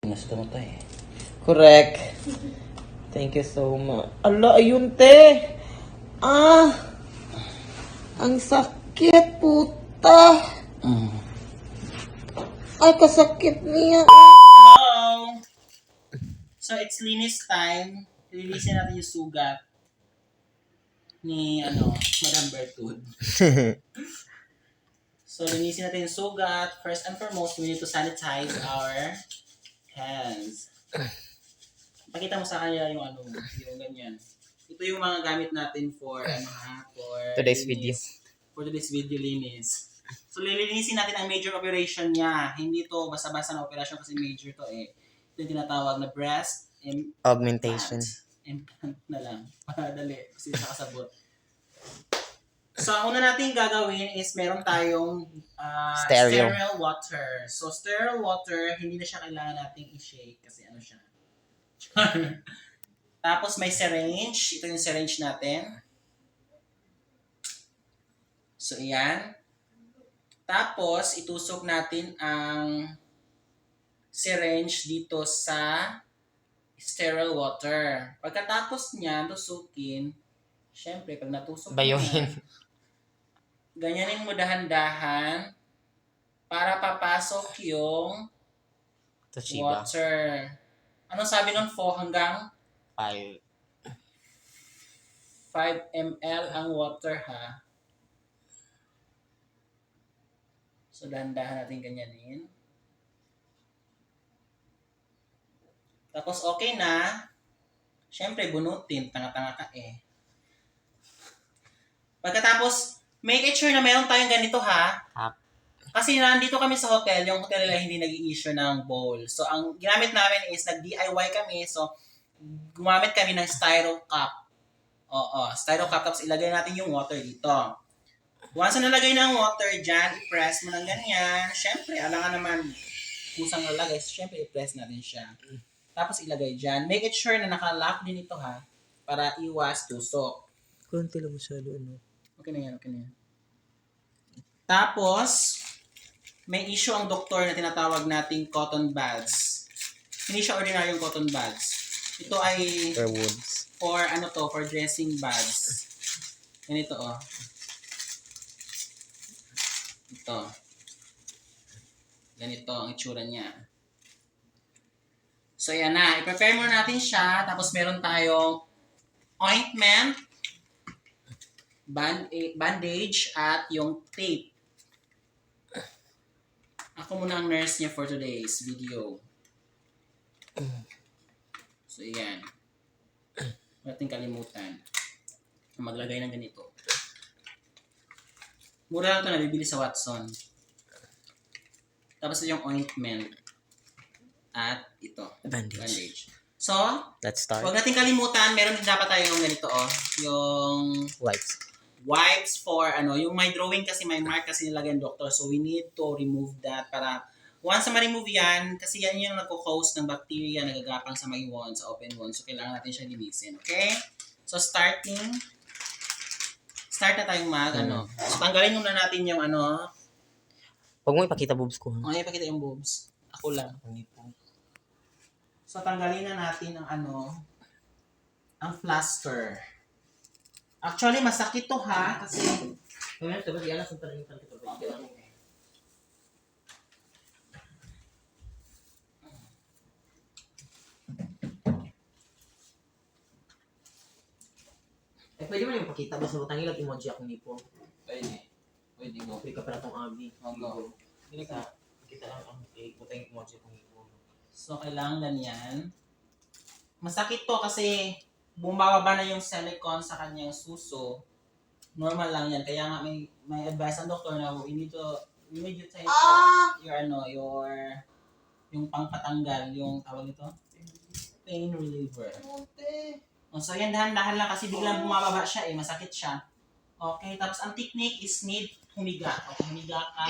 Nasa tumatay. Correct. Thank you so much. Ala, ayun te. Ah! Ang sakit, puta. Ay, kasakit niya. Hello! So, it's linis time. Linisin natin yung sugat ni, Madam Bertud. So, linisin natin yung sugat. First and foremost, we need to sanitize our hands. Pakita mo sa kanya yung yung ganyan. Ito yung mga gamit natin for, for Today's linis. video. For today's video, linis. So, lilinisin natin ang major operation niya. Hindi to basta-basta na operation kasi major to eh. Ito yung tinatawag na breast Augmentation. implant na lang. Para dali. Kasi nakasabot. So, ang una natin gagawin is meron tayong Stereo. sterile water. So, sterile water, hindi na siya kailangan nating i-shake kasi siya. Tapos, may syringe. Ito yung syringe natin. So, ayan. Tapos, itusok natin ang syringe dito sa sterile water. Pagkatapos niya, tusukin, syempre, pag natusok Bayuhin. ganyanin mo dahan-dahan para papasok yung Toshiba. water. Anong sabi nun? 4 hanggang 5. 5 ml ang water, ha? So, dahan-dahan natin ganyanin. Tapos, okay na. Siyempre, bunutin. Tanga-tanga ka eh. Pagkatapos, make it sure na meron tayong ganito, ha? Kasi nandito kami sa hotel, yung hotel nila hindi nag-i-issue ng bowl. So, ang ginamit namin is nag-DIY kami. So, gumamit kami ng styro cup. Oo, styro cup. Tapos ilagay natin yung water dito. Once na nalagay ng water dyan, i-press mo ng ganyan. Siyempre, alangan naman kusang nalagay. So, siyempre, i-press natin siya. Tapos ilagay dyan. Make it sure na naka-lock din ito, ha? Para iwas tusok. Konti lang masyado, ano? Okay na yan, okay na yan. Tapos, may issue ang doktor na tinatawag nating cotton buds. Hindi siya ordinaryong cotton buds. Ito ay For woods. for dressing buds. Ganito, oh. Ito. Ganito ang itsura niya. So, yan na. I-prepare muna natin siya. Tapos, meron tayong ointment, bandage, at yung tape. Ako muna ang nurse niya for today's video. So, yan. Huwag natin kalimutan na maglagay ng ganito. Mura lang ito nabibili sa Watson. Tapos yung ointment. At ito. Bandage. So, Let's start. huwag natin kalimutan, meron din dapat tayo yung ganito, oh. Yung wipes for, yung may drawing kasi, may mark kasi nilagay ng doctor. So, we need to remove that para, once na ma-remove yan, kasi yan yung nagko-cause ng bacteria, nagagapang sa may wounds, sa open wounds. So, kailangan natin siya linisin. Okay? So, start na tayong So, tanggalin muna natin yung Huwag mo ipakita boobs ko. Okay, pakita yung boobs. Ako lang. So, tanggalin na natin ang ang plaster. Actually, masakit to, ha? Kasi, Pwede mo yung pakita. Basta butang ilag emoji ako nipo. Pwede mo. Pwede ka pala tong abi. Go. Kita lang ang butang emoji ako nipo. So, kailangan ganyan. Masakit to kasi bumababa na yung silicone sa kanyang suso. Normal lang yan. Kaya nga may advice ang doktor na we need to take yung pangpatanggal, yung tawag ito, pain reliever. So, yan, dahan-dahan lang kasi biglang bumababa siya masakit siya. Okay, tapos ang technique is need humiga. Okay, humiga ka.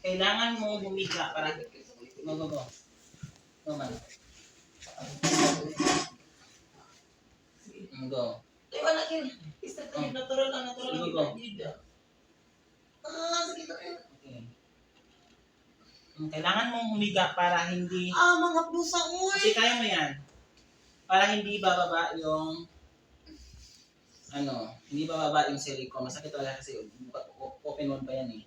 Kailangan mo humiga para go. Go man. Go. Natural lang. Go. Okay. Kailangan mong humiga para hindi... Mga pusa, Kasi kaya mo yan. Para hindi bababa yung... hindi bababa yung silicone. Masakit talaga kasi open one pa yan eh.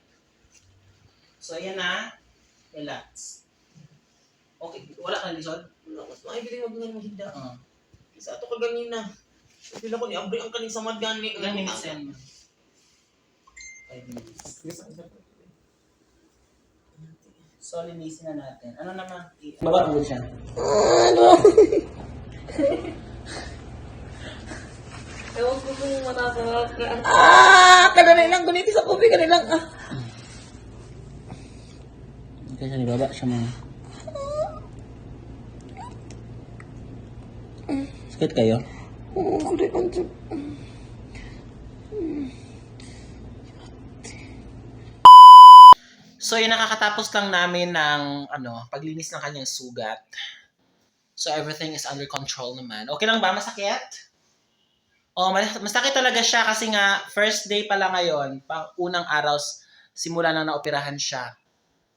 So, ayan na. Relax. Okay, wala kang lisod? Wala, mas maibili mo ganyan maghinda. Oo. Isa ito kaganina. Pila ko ni Abri ang kaning samad gani. Ilang minutes yan? 5 minutes. So, linisin na natin. Ano naman? Baba mo siya. Ewan ko kung matatawag ka. Kadali lang, guniti sa kopi, kadali lang. Okay, sa baba siya mga. Sakit kayo? Oo, kadali lang. So, yun, nakakatapos lang namin ng paglinis ng kanyang sugat. So, everything is under control naman. Okay lang ba? Masakit? Oh, masakit talaga siya kasi nga, first day pa lang ngayon, pang unang araw, simula na naoperahan siya.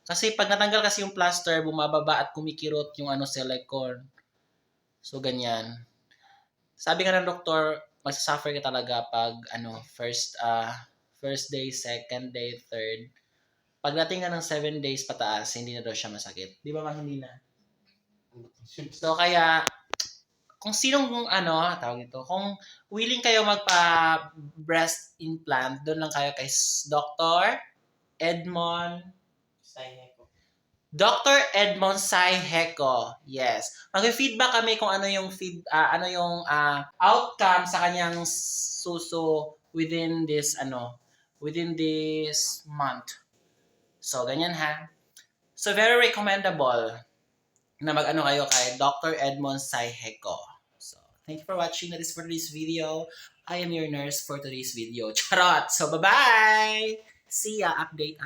Kasi pag natanggal kasi yung plaster, bumababa at kumikirot yung silicone. So, ganyan. Sabi nga ng doktor, magsasuffer ka talaga pag first day, second day, third. Pagdating nga ng 7 days pataas, hindi na daw siya masakit. Di ba hindi na? So, kaya, kung sinong, tawag ito, kung willing kayo magpa-breast implant, doon lang kayo kay Dr. Edmond Saiheko. Yes. Mag-feedback kami kung ano yung outcome sa kanyang suso within this month. So, ganyan ha. So, very recommendable na kayo kay Dr. Edmond Saiheko. So, thank you for watching. That is for today's video. I am your nurse for today's video. Charot! So, bye-bye! See ya! Update.